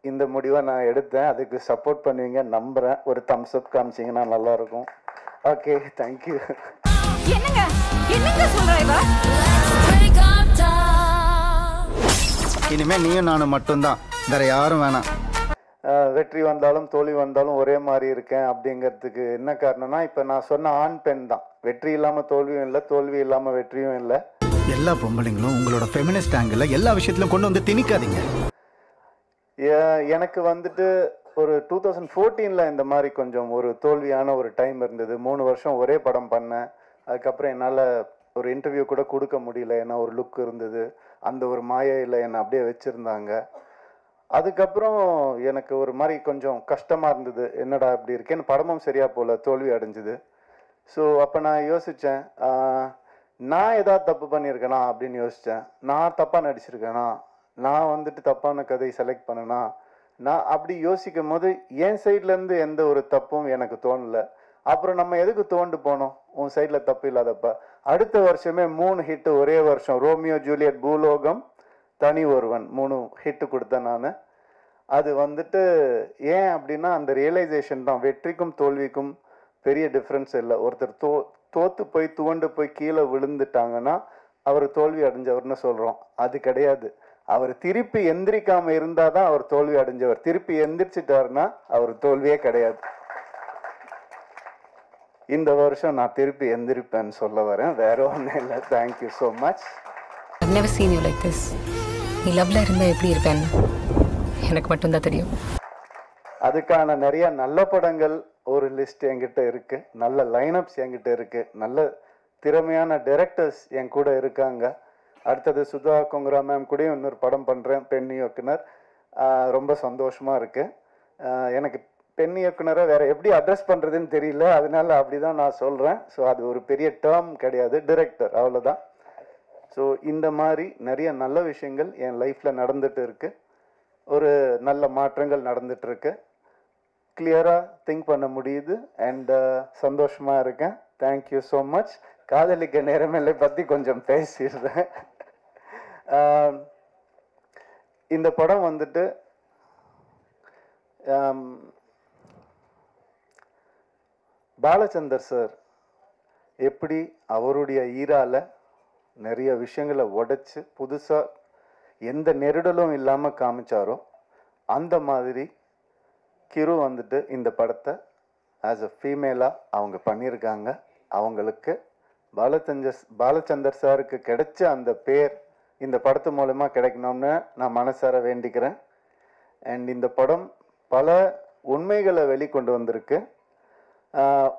இந்த முடிவை நான் எடுத்தேன். அதுக்கு சப்போர்ட் பண்ணுவீங்க நம்புகிறேன். ஒரு தம்ஸ் அப் காமிச்சிங்கன்னா நல்லாயிருக்கும். Okay, thank you. இனிமேல் நீயும் நானும் மட்டும்தான், வேற யாரும் வேணாம். வெற்றி வந்தாலும் தோல்வி வந்தாலும் ஒரே மாதிரி இருக்கேன் அப்படிங்கிறதுக்கு என்ன காரணம்னா, இப்போ நான் சொன்ன ஆண் பெண் தான். வெற்றி இல்லாமல் தோல்வியும் இல்லை, தோல்வி இல்லாமல் வெற்றியும் இல்லை. எல்லா பொம்பளைங்களும் உங்களோட ஃபெமினிஸ்ட் ஆங்கிள் எல்லா விஷயத்திலும் கொண்டு வந்து திணிக்காதீங்க. எனக்கு வந்துட்டு ஒரு 2014 இந்த மாதிரி கொஞ்சம் ஒரு தோல்வியான ஒரு டைம் இருந்தது. 3 வருஷம் ஒரே படம் பண்ணேன். அதுக்கப்புறம் என்னால் ஒரு இன்டர்வியூ கூட கொடுக்க முடியல, ஏன்னா ஒரு லுக் இருந்தது. அந்த ஒரு மாயையில் என்னை அப்படியே வச்சுருந்தாங்க. அதுக்கப்புறம் எனக்கு ஒரு மாதிரி கொஞ்சம் கஷ்டமாக இருந்தது, என்னடா இப்படி இருக்கேன்னு. படமும் சரியாக போல, தோல்வி அடைஞ்சுது. ஸோ அப்போ நான் யோசித்தேன், நான் ஏதாவது தப்பு பண்ணியிருக்கேனா அப்படின்னு யோசித்தேன். நான் தப்பாக நடிச்சிருக்கேனா, நான் வந்துட்டு தப்பான கதை செலக்ட் பண்ணனா, நான் அப்படி யோசிக்கும் போது என் சைட்லேருந்து எந்த ஒரு தப்பும் எனக்கு தோணலை. அப்புறம் நம்ம எதுக்கு தோண்டு போனோம், உன் சைடில் தப்பு இல்லாதப்ப. அடுத்த வருஷமே 3 ஹிட்டு ஒரே வருஷம், ரோமியோ ஜூலியட், பூலோகம், தனி ஒருவன், 3 ஹிட்டு கொடுத்தேன் நான். அது வந்துட்டு ஏன் அப்படின்னா அந்த ரியலைசேஷன் தான். வெற்றிக்கும் தோல்விக்கும் பெரிய டிஃப்ரென்ஸ் இல்லை. ஒருத்தர் தோத்து போய் துவண்டு போய் கீழே விழுந்துட்டாங்கன்னா அவர் தோல்வி அடைஞ்சவர்னு சொல்கிறோம். அது கிடையாது. அவர் திருப்பி எந்திரிக்காமல் இருந்தால் தான் அவர் தோல்வி அடைஞ்சவர். திருப்பி எந்திரிச்சிட்டாருன்னா அவர் தோல்வியே கிடையாது. இந்த வருஷம் நான் திருப்பி எந்திரிப்பேன்னு சொல்ல வரேன், வேற ஒன்றும் இல்லை. Thank you so much. I've never seen you like this. நீ லவ்ல இருந்தா எப்படி இருப்பேன்னு எனக்கு மட்டும்தான் தெரியும். அதுக்கான நிறைய நல்ல படங்கள் ஒரு லிஸ்ட் என்கிட்ட இருக்கு, நல்ல லைனப்ஸ் என்கிட்ட இருக்கு, நல்ல திறமையான டைரக்டர்ஸ் என் கூட இருக்காங்க. அடுத்தது சுதா கொங்கரா மேம் கூட இன்னொரு படம் பண்ணுறேன், பெண் இயக்குனர். ரொம்ப சந்தோஷமாக இருக்குது. எனக்கு பெண் இயக்குனரை வேறு எப்படி அட்ரஸ் பண்ணுறதுன்னு தெரியல, அதனால அப்படி தான் நான் சொல்கிறேன். ஸோ அது ஒரு பெரிய டேர்ம் கிடையாது, டிரெக்டர், அவ்வளோதான். ஸோ இந்த மாதிரி நிறைய நல்ல விஷயங்கள் என் லைஃப்பில் நடந்துட்டு இருக்குது. ஒரு நல்ல மாற்றங்கள் நடந்துகிட்ருக்கு. கிளியராக திங்க் பண்ண முடியுது அண்ட் சந்தோஷமாக இருக்கேன். Thank you so much. காதலிக்க நேரமில்லை பற்றி கொஞ்சம் பேசிடுறேன். இந்த படம் வந்துட்டு பாலச்சந்தர் சார் எப்படி அவருடைய ஈரால நிறைய விஷயங்களை உடைச்சு புதுசாக எந்த நெருடலும் இல்லாமல் காமிச்சாரோ அந்த மாதிரி கிரு வந்துட்டு இந்த படத்தை ஆஸ் அ ஃபீமேலாக அவங்க பண்ணியிருக்காங்க. அவங்களுக்கு பாலச்சந்தர் சாருக்கு கிடைச்ச அந்த பேர் இந்த படத்து மூலமாக கிடைக்கணும்னு நான் மனசார வேண்டிக்கிறேன். அண்ட் இந்த படம் பல உண்மைகளை வெளிக்கொண்டு வந்திருக்கு.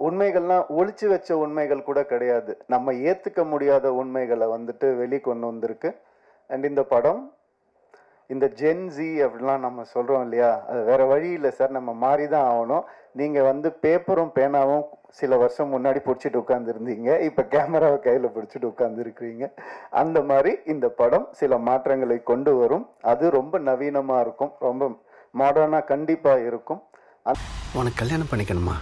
உண்மைகள்லாம் ஒளிச்சு வச்ச உண்மைகள் கூட கிடையாது, நம்ம ஏற்றுக்க முடியாத உண்மைகளை வந்துட்டு வெளிக்கொண்டு வந்திருக்கு. அண்ட் இந்த படம் இந்த ஜென்ஸி அப்படிலாம் நம்ம சொல்கிறோம் இல்லையா, அது வேறு வழி இல்லை சார், நம்ம மாறி தான் ஆகணும். நீங்கள் வந்து பேப்பரும் பேனாவும் சில வருஷம் முன்னாடி பிடிச்சிட்டு உட்காந்துருந்தீங்க, இப்போ கேமராவை கையில் பிடிச்சிட்டு உட்காந்துருக்கிறீங்க. அந்த மாதிரி இந்த படம் சில மாற்றங்களை கொண்டு வரும். அது ரொம்ப நவீனமாக இருக்கும், ரொம்ப மாடர்னாக கண்டிப்பாக இருக்கும். உனக்கு கல்யாணம் பண்ணிக்கணுமா?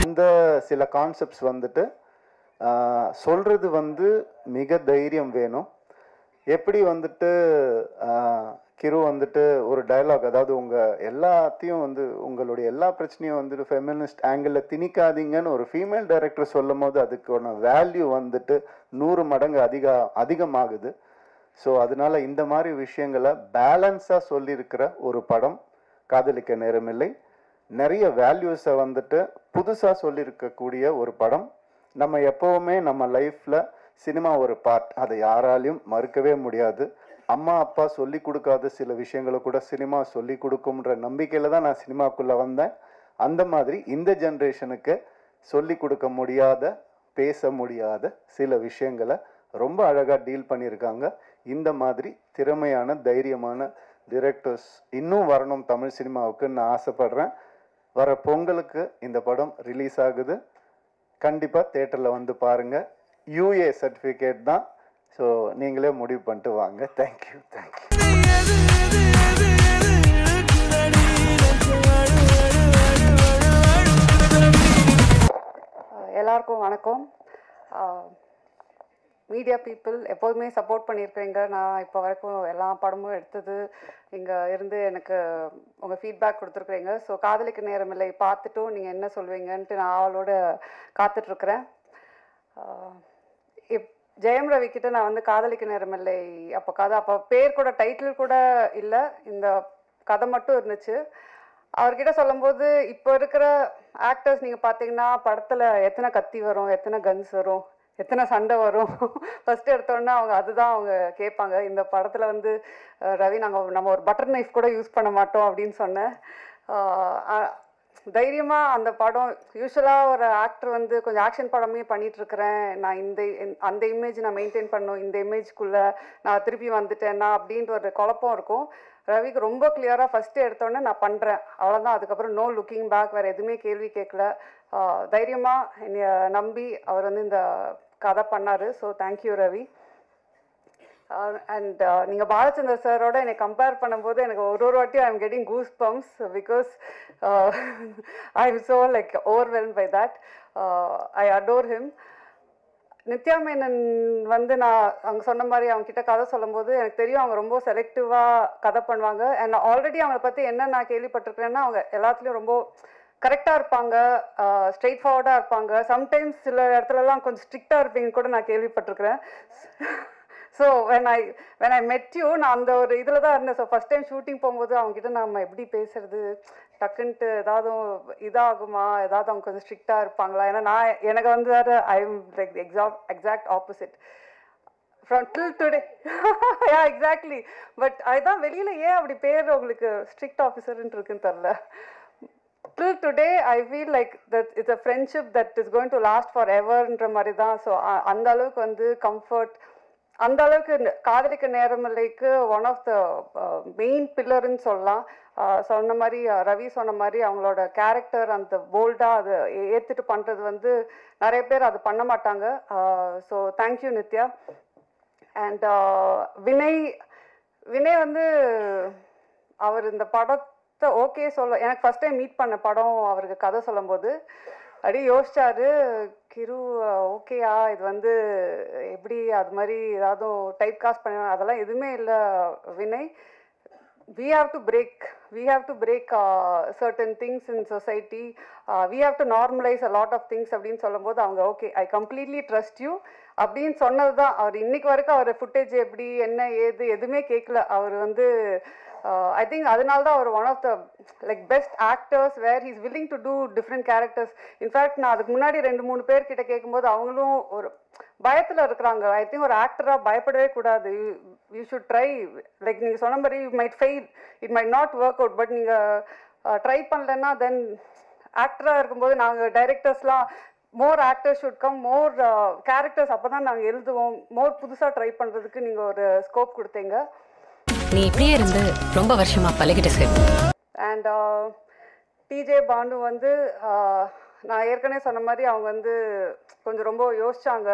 அந்த சில கான்செப்ட்ஸ் வந்துட்டு சொல்கிறது வந்து மிக தைரியம் வேணும். எப்படி வந்துட்டு கிரு வந்துட்டு ஒரு டயலாக், அதாவது உங்கள் எல்லாத்தையும் வந்து உங்களுடைய எல்லா பிரச்சனையும் வந்துட்டு ஃபெமினிஸ்ட் ஆங்கிளில் திணிக்காதீங்கன்னு ஒரு ஃபீமேல் டைரக்டர் சொல்லும் போது அதுக்கான வேல்யூ வந்துட்டு 100 மடங்கு அதிகமாகுது. ஸோ அதனால இந்த மாதிரி விஷயங்களை பேலன்ஸாக சொல்லியிருக்கிற ஒரு படம் காதலிக்க நேரமில்லை. நிறைய வேல்யூஸை வந்துட்டு புதுசாக சொல்லியிருக்கக்கூடிய ஒரு படம். நம்ம எப்போவுமே நம்ம லைஃப்பில் சினிமா ஒரு பார்ட், அதை யாராலையும் மறுக்கவே முடியாது. அம்மா அப்பா சொல்லி கொடுக்காத சில விஷயங்களை கூட சினிமா சொல்லி கொடுக்கும்ன்ற நம்பிக்கையில் தான் நான் சினிமாக்குள்ளே வந்தேன். அந்த மாதிரி இந்த ஜென்ரேஷனுக்கு சொல்லி கொடுக்க முடியாத, பேச முடியாத சில விஷயங்களை ரொம்ப அழகாக டீல் பண்ணியிருக்காங்க. இந்த மாதிரி திறமையான தைரியமான டிரெக்டர்ஸ் இன்னும் வரணும் தமிழ் சினிமாவுக்கு நான் ஆசைப்படுறேன். வர பொங்கலுக்கு இந்த படம் ரிலீஸ் ஆகுது. கண்டிப்பாக தேட்டரில் வந்து பாருங்கள். யூஏ சர்டிஃபிகேட் தான், ஸோ நீங்களே முடிவு பண்ணிட்டு வாங்க. தேங்க்யூ. எல்லாருக்கும் வணக்கம். மீடியா பீப்புள் எப்போதுமே சப்போர்ட் பண்ணியிருக்கிறீங்க. நான் இப்போ வரைக்கும் எல்லா படமும் எடுத்தது இங்கே இருந்து எனக்கு உங்கள் ஃபீட்பேக் கொடுத்துருக்குறீங்க. ஸோ காதலிக்க நேரமில்லை பார்த்துட்டும் நீங்கள் என்ன சொல்வீங்கன்ட்டு நான் அவளோட காத்துட்ருக்குறேன். ஜெயம் ரவி கிட்ட நான் வந்து காதலிக்க நேரமில்லை அப்போ பேர் கூட டைட்டில் கூட இல்லை, இந்த கதை மட்டும் இருந்துச்சு. அவர்கிட்ட சொல்லும்போது இப்போ இருக்கிற ஆக்டர்ஸ் நீங்கள் பார்த்தீங்கன்னா படத்தில் எத்தனை கத்தி வரும், எத்தனை கன்ஸ் வரும், எத்தனை சண்டை வரும், ஃபஸ்ட்டு எடுத்தோடனே அவங்க அதுதான் அவங்க கேட்பாங்க. இந்த படத்தில் வந்து ரவி நம்ம ஒரு பட்டர் நைஃப் கூட யூஸ் பண்ண மாட்டோம் அப்படின்னு சொன்னேன். தைரியமாக அந்த படம், யூஸ்வலாக ஒரு ஆக்டர் வந்து கொஞ்சம் ஆக்ஷன் படமே பண்ணிகிட்ருக்கிறேன், நான் அந்த இமேஜ் நான் மெயின்டைன் பண்ணணும், இந்த இமேஜ்குள்ளே நான் திருப்பி வந்துட்டேன்னா அப்படின்ற ஒரு குழப்பம் இருக்கும். ரவிக்கு ரொம்ப கிளியராக ஃபஸ்ட்டு எடுத்தோடனே நான் பண்ணுறேன், அவ்வளோதான். அதுக்கப்புறம் நோ லுக்கிங் பேக், வேறு எதுவுமே கேள்வி கேட்கல. தைரியமாக என்னை நம்பி அவர் வந்து இந்த கதை பண்ணார். So thank you Ravi. அண்ட் நீங்கள் பாலச்சந்தர் சாரோட என்னை கம்பேர் பண்ணும்போது எனக்கு ஒரு வாட்டியும் I am getting goose bumps because I am so like overwhelm by that. I adore him. Nithya Menon வந்து நான் அவங்க சொன்ன மாதிரி அவங்க கிட்ட கதை சொல்லும்போது எனக்கு தெரியும் அவங்க ரொம்ப செலக்டிவாக கதை பண்ணுவாங்க. அண்ட் ஆல்ரெடி அவங்கள பற்றி என்ன நான் கேள்விப்பட்டிருக்கிறேன்னா அவங்க எல்லாத்துலேயும் ரொம்ப கரெக்டாக இருப்பாங்க, ஸ்ட்ரெயிட் ஃபார்வர்டாக இருப்பாங்க. சம்டைம்ஸ் சில இடத்துலலாம் கொஞ்சம் ஸ்ட்ரிக்டாக இருப்பீங்கன்னு கூட நான் கேள்விப்பட்டிருக்கிறேன். ஸோ வென் ஐ மெட் யூ, நான் அந்த ஒரு இதில் தான் இருந்தேன். ஸோ ஃபஸ்ட் டைம் ஷூட்டிங் போகும்போது அவங்ககிட்ட நம்ம எப்படி பேசுறது, டக்குன்ட்டு ஏதாவது இதாகுமா, ஏதாவது அவங்க கொஞ்சம் ஸ்ட்ரிக்டாக இருப்பாங்களா, ஏன்னா எனக்கு வந்து வேறு I am like exact opposite from till today. Yeah exactly. But அதுதான் வெளியில் ஏன் அப்படி பேர் உங்களுக்கு ஸ்ட்ரிக்ட் ஆஃபீஸர்ன்ட்டு இருக்குன்னு தெரில. Till today I feel like that it's a friendship that is going to last forever ன்ற மாதிரி தான். ஸோ அந்த அளவுக்கு வந்து கம்ஃபர்ட் அந்த அளவுக்கு காதலிக்க நேரமில்லைக்கு ஒன் ஆஃப் த மெயின் பில்லர்ன்னு சொல்லலாம். சொன்ன மாதிரி ரவி சொன்ன மாதிரி அவங்களோட கேரக்டர் அந்த போல்டாக அதை ஏற்றுட்டு பண்ணுறது வந்து நிறைய பேர் அது பண்ண மாட்டாங்க. So thank you Nithya. And Vinay வந்து அவர் இந்த படத்தை ஓகே சொல்ல எனக்கு ஃபஸ்ட் டைம் மீட் பண்ண படம் அவருக்கு கதை சொல்லும்போது அப்படியே யோசிச்சாரு, கிரு ஓகேயா இது வந்து எப்படி அது மாதிரி ஏதாவது டைப் காஸ்ட் பண்ண அதெல்லாம் எதுவுமே இல்லை Vinay. We have to break certain things in society. We have to normalize a lot of things அப்படின்னு சொல்லும்போது அவங்க okay I completely trust you அப்படின்னு சொன்னது தான். அவர் இன்னைக்கு வரைக்கும் அவர் ஃபுட்டேஜ் எப்படி என்ன ஏது எதுவுமே கேட்கல. அவர் வந்து ஐ திங்க் அதனால தான் அவர் one of the like best actors where he's willing to do different characters. In fact நான் அதுக்கு முன்னாடி 2-3 பேர்கிட்ட கேட்கும்போது அவங்களும் ஒரு பயத்தில் இருக்கிறாங்க. ஐ திங்க் ஒரு ஆக்டராக பயப்படவே கூடாது. You should try. லைக் நீங்கள் சொன்ன மாதிரி you might fail, it might not work out. But நீங்கள் ட்ரை பண்ணலன்னா தென் ஆக்டராக இருக்கும்போது நாங்கள் டைரக்டர்ஸ்லாம் more actors should come, more characters அப்போ தான் நாங்கள் எழுதுவோம். மோர் புதுசாக ட்ரை பண்ணுறதுக்கு நீங்கள் ஒரு ஸ்கோப் கொடுத்தீங்க. நீ இப்படியே இருந்து ரொம்ப வருஷமா பழகிட்ட சார். அண்ட் டிஜே பானு வந்து நான் ஏற்கனவே சொன்ன மாதிரி அவங்க வந்து கொஞ்சம் ரொம்ப யோசிச்சாங்க.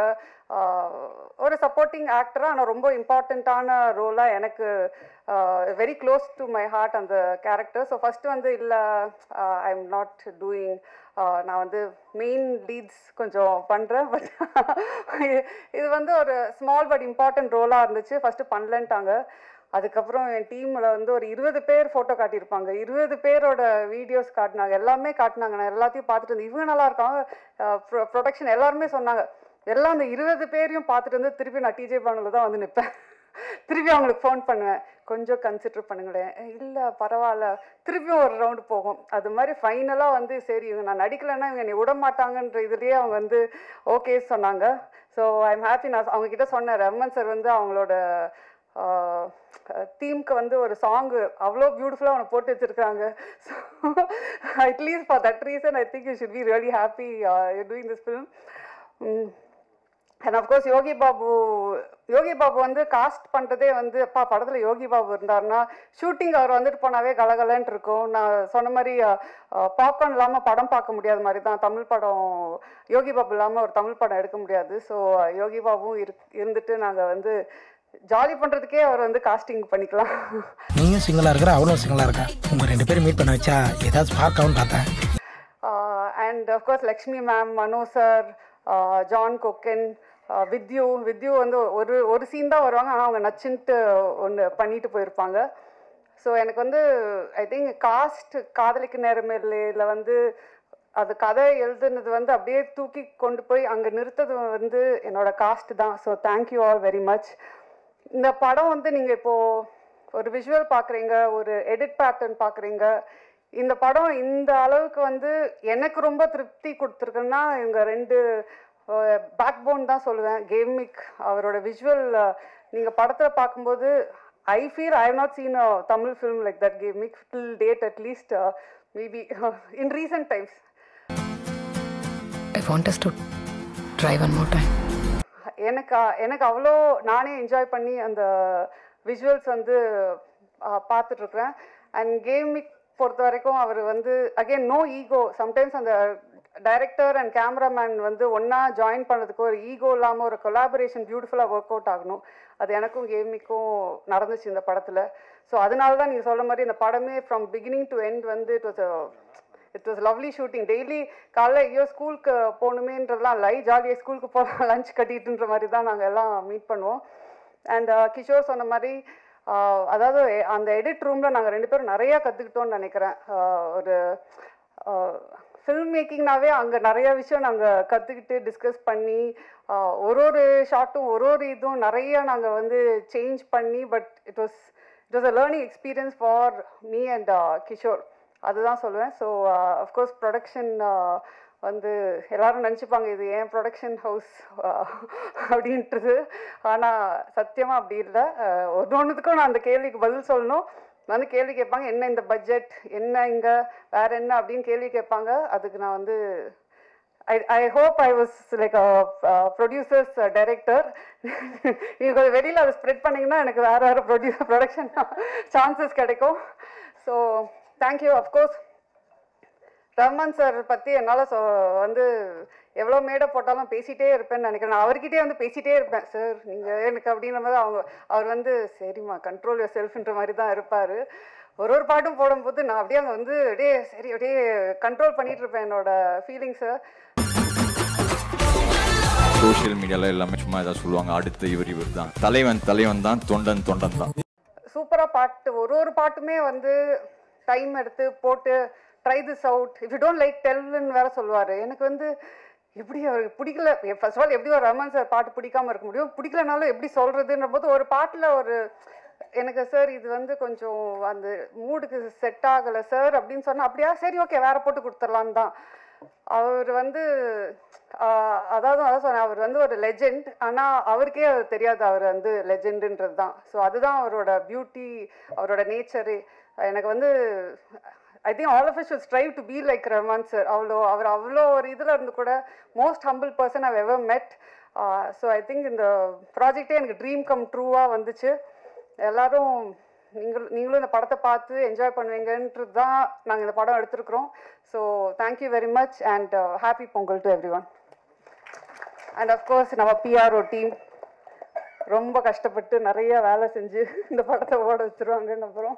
ஒரு சப்போர்ட்டிங் ஆக்டராக ஆனால் ரொம்ப இம்பார்ட்டண்ட்டான ரோலாக எனக்கு very close to my heart அந்த கேரக்டர். ஸோ ஃபஸ்ட்டு வந்து இல்லை ஐ எம் நாட் டூயிங், நான் வந்து மெயின் லீட்ஸ் கொஞ்சம் பண்ணுறேன். பட் இது வந்து ஒரு ஸ்மால் பட் இம்பார்ட்டன்ட் ரோலாக இருந்துச்சு. ஃபஸ்ட்டு பண்ணலன்ட்டாங்க. அதுக்கப்புறம் என் டீமில் வந்து ஒரு 20 பேர் ஃபோட்டோ காட்டியிருப்பாங்க. 20 பேரோட வீடியோஸ் காட்டினாங்க, எல்லாமே காட்டினாங்க. நான் எல்லாத்தையும் பார்த்துட்டு இருந்தேன். இவங்க நல்லா இருக்காங்க, ப்ரொடக்ஷன் எல்லாருமே சொன்னாங்க. எல்லாம் அந்த 20 பேரையும் பார்த்துட்டு வந்து திருப்பி நான் டிஜே பானுல தான் வந்து நிற்பேன். திருப்பி அவங்களுக்கு ஃபோன் பண்ணுவேன், கொஞ்சம் கன்சிடர் பண்ணுங்களேன், இல்லை பரவாயில்ல, திருப்பியும் ஒரு ரவுண்டு போகும். அது மாதிரி ஃபைனலாக வந்து சரி இவங்க நான் நடிக்கலைன்னா இவங்க என்னை விட மாட்டாங்கன்ற இதுலேயே அவங்க வந்து ஓகே சொன்னாங்க. So I am happy. நான் அவங்கக்கிட்ட சொன்னேன், ரமன் சார் வந்து அவங்களோட தீம்க்கு வந்து ஒரு சாங்கு அவ்வளோ பியூட்டிஃபுல்லாக அவனை போட்டு வச்சுருக்காங்க. So at least for that reason I think you should be really happy doing this film. And of course Yogi Babu வந்து காஸ்ட் பண்ணுறதே வந்து படத்தில் யோகி பாபு இருந்தாருன்னா ஷூட்டிங் அவர் வந்துட்டு போனாவே கலகலன்ட்டு இருக்கும். நான் சொன்ன மாதிரி பாப்கார்ன் இல்லாமல் படம் பார்க்க முடியாத மாதிரி தான் தமிழ் படம். யோகி பாபு இல்லாமல் ஒரு தமிழ் படம் எடுக்க முடியாது. ஸோ யோகி பாபுவும் இருந்துட்டு நாங்கள் வந்து ஜாலி பண்ணுறதுக்கே அவர் வந்து காஸ்டிங் பண்ணிக்கலாம். நீயும் சிங்கிளாக இருக்கிற அவளும் சிங்கிளாக இருக்கா, உங்கள் 2 பேரும் மீட் பண்ண வச்சா ஏதாவது ஸ்பார்க் ஆகும்னு பார்த்தேன். And of course Lakshmi ma'am, Mano sir, John Kokken, with you வந்து ஒரு சீன் தான் வருவாங்க, ஆனால் அவங்க நச்சுன்ட்டு ஒன்று பண்ணிட்டு போயிருப்பாங்க. ஸோ எனக்கு வந்து ஐ திங்க் காஸ்ட் காதலிக்கு நேரமில்லையில் வந்து அது கதை எழுதுனது வந்து அப்படியே தூக்கி கொண்டு போய் அங்கே நிறுத்தது வந்து என்னோட காஸ்ட் தான். So thank you all very much. இந்த படம் வந்து நீங்கள் இப்போது ஒரு விஷுவல் பார்க்குறீங்க, ஒரு எடிட் பேட்டர்ன் பார்க்குறீங்க. இந்த படம் இந்த அளவுக்கு வந்து எனக்கு ரொம்ப திருப்தி கொடுத்துருக்குன்னா இவங்க 2 பேக் போன் தான் சொல்லுவேன். கேமிக் அவரோட விஷுவல் நீங்கள் படத்தில் பார்க்கும்போது I feel I have not seen a Tamil film like that Gavemic till date, at least maybe in recent times. I want us to try one more time. எனக்கு அவ்வளோ நானே என்ஜாய் பண்ணி அந்த விஷுவல்ஸ் வந்து பார்த்துட்ருக்குறேன். அண்ட் கேமிக் பொறுத்த வரைக்கும் அவர் வந்து அகெயின் நோ ஈகோ. சம்டைம்ஸ் அந்த டைரக்டர் அண்ட் கேமராமேன் வந்து ஒன்றா ஜாயின் பண்ணுறதுக்கு ஒரு ஈகோ இல்லாமல் ஒரு கொலாபரேஷன் பியூட்டிஃபுல்லாக ஒர்க் அவுட் ஆகணும். அது எனக்கும் கேமிக்கும் நடந்துச்சு இந்த படத்தில். ஸோ அதனால தான் நீங்கள் சொல்ல மாதிரி இந்த படமே ஃப்ரம் பிகினிங் டு எண்ட் வந்து it was lovely shooting. Daily காலைல ஐயோ ஸ்கூலுக்கு போகணுமேன்றதுலாம் இல்லை, ஜாலியாக ஸ்கூலுக்கு போகலாம் லஞ்ச் கட்டிட்டுன்ற மாதிரி தான் நாங்கள் எல்லாம் மீட் பண்ணுவோம். அண்ட் கிஷோர் சொன்ன மாதிரி அதாவது அந்த எடிட் ரூமில் நாங்கள் 2 பேரும் நிறையா கற்றுக்கிட்டோன்னு நினைக்கிறேன். ஒரு ஃபில்ம் மேக்கிங்னாவே அங்கே நிறையா விஷயம் நாங்கள் கற்றுக்கிட்டு டிஸ்கஸ் பண்ணி ஒரு ஷார்ட்டும் ஒரு இதுவும் நிறையா நாங்கள் வந்து சேஞ்ச் பண்ணி but it was a learning experience for me and Kishore. அதுதான் சொல்லுவேன். ஸோ அஃப்கோர்ஸ் ப்ரொடக்ஷன் வந்து எல்லோரும் நினச்சிப்பாங்க இது ஏன் ப்ரொடக்ஷன் ஹவுஸ் அப்படின்றது. ஆனால் சத்தியமாக அப்படி இல்லை. ஒன்றுத்துக்கும் நான் அந்த கேள்விக்கு பதில் சொல்லணும். வந்து கேள்வி கேட்பாங்க, என்ன இந்த பட்ஜெட், என்ன இங்கே வேறு என்ன அப்படின்னு கேள்வி கேட்பாங்க. அதுக்கு நான் வந்து I hope I was like a producer's director. நீங்கள் வெளியில் அதை ஸ்ப்ரெட் பண்ணிங்கன்னா எனக்கு வேறு ப்ரொடக்ஷன் சான்சஸ் கிடைக்கும். So thank you. Of course Rahman sir பற்றி என்னால் வந்து எவ்வளோ மேடை போட்டாலும் பேசிகிட்டே இருப்பேன்னு நினைக்கிறேன். நான் அவர்கிட்டே வந்து பேசிகிட்டே இருப்பேன். சார் நீங்கள் எனக்கு அப்படின்ற மாதிரி அவர் வந்து சரிம்மா கண்ட்ரோல் யுவர் செல்ஃப்ன்ற மாதிரி தான் இருப்பார். ஒரு பாட்டும் போடும்போது நான் அப்படியே அங்கே வந்து அப்படியே சரி அப்படியே கண்ட்ரோல் பண்ணிகிட்டு இருப்பேன் என்னோட ஃபீலிங்ஸை. சோஷியல் மீடியாவில் எல்லாமே சும்மா ஏதாவது சொல்லுவாங்க, அடுத்து இவர் தான் தலைவன் தான், தொண்டன் தான். சூப்பராக பாட்டு ஒரு பாட்டுமே வந்து டைம் எடுத்து போட்டு try this out, if you don't like டெல்லுன்னு வேற சொல்லுவார். எனக்கு வந்து எப்படி அவருக்கு பிடிக்கல, ஃபர்ஸ்ட் ஆஃப் ஆல் எப்படி ஒரு ரஹ்மான் சார் பாட்டு பிடிக்காமல் இருக்க முடியும், பிடிக்கலனாலும் எப்படி சொல்கிறதுன்ற போது ஒரு பாட்டில் ஒரு எனக்கு சார் இது வந்து கொஞ்சம் அந்த மூடுக்கு செட் ஆகலை சார் அப்படின்னு சொன்னால் அப்படியா சரி ஓகே வேற போட்டு கொடுத்துடலான்னு தான். அவர் வந்து அதான் சொன்னேன், அவர் வந்து ஒரு லெஜெண்ட். ஆனால் அவருக்கே அது தெரியாது அவர் வந்து லெஜெண்டுன்றது தான். ஸோ அதுதான் அவரோட பியூட்டி, அவரோட நேச்சரு. எனக்கு வந்து I think all of us should strive to be like Rahman sir. அவர் அவ்வளோ ஒரு இதில் இருந்து கூட most humble person I've ever met. So I think இந்த ப்ராஜெக்டே எனக்கு ட்ரீம் கம் ட்ரூவாக வந்துச்சு. எல்லோரும் நீங்களும் இந்த படத்தை பார்த்து என்ஜாய் பண்ணுவீங்கன்றது தான் நாங்கள் இந்த படம் எடுத்துருக்குறோம். So thank you very much and happy Pongal to every one. And of course நம்ம பிஆர்ஓ டீம் ரொம்ப கஷ்டப்பட்டு நிறைய வேலை செஞ்சு இந்த படத்தை ஓட வச்சுருவாங்கன்னு அப்புறம்